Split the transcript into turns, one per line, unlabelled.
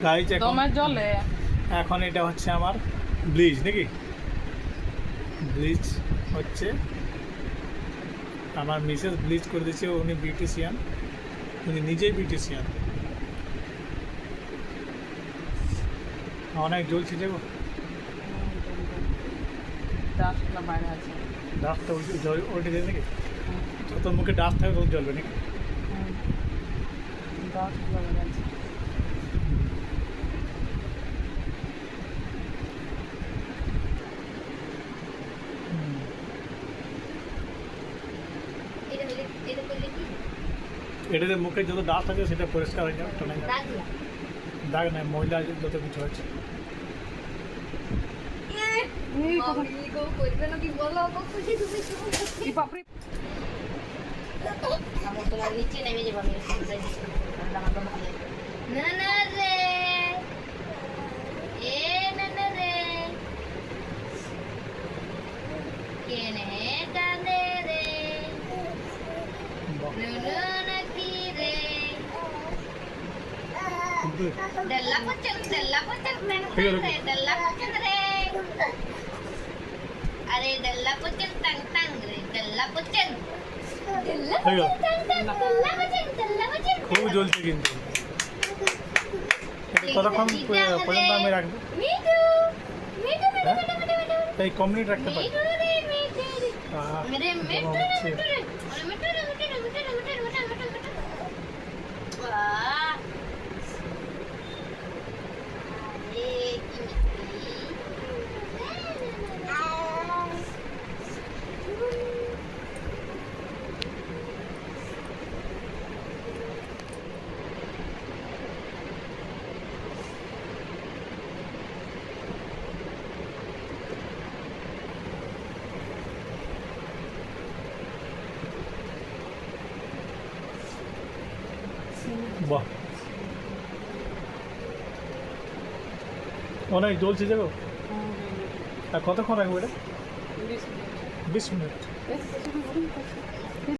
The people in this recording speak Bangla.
গাইজ
দমের জলে
এখন এটা হচ্ছে আমার ব্লিচ নাকি ব্লিচ হচ্ছে আমার মিসেস ব্লিচ করে দিয়েছে। উনি বিউটিশিয়ান, উনি নিজেই বিউটিশিয়ান। অনেক জ্বলছে যাবো,
ডাস্টগুলো বাইরে আছে।
ডাস্টটা উল্টে দেয় নাকি? যত মুখে ডাস্ট থাকবে তত জ্বলবে নাকি?
ডাস্টগুলো বাইরে আছে।
এটাতে মুখে যত ডাস্ট আছে সেটা পরিষ্কার হয়ে যাবে, টানা যাবে। দাগ নাই, ময়লা যত কিছু আছে।
কি পাপড়ি
নিচে নেমে যাবো আমি। না না রে এ না না রে কেনে কাঁদে রে নুনু নাকি রে ডল্লা পচন রে ডল্লা পচন রে আরে ডল্লা পচন টাং টাং রে ডল্লা পচন
খুব জ্বলছে কিন্তু এটা কতক্ষণ পর্যন্ত আমি রাখবো? এই কম মিনিট রাখতে পারি। বাহ, অনেক জ্বলছে যাবো। আর কতক্ষণ রাখবো এটা? 20 মিনিট।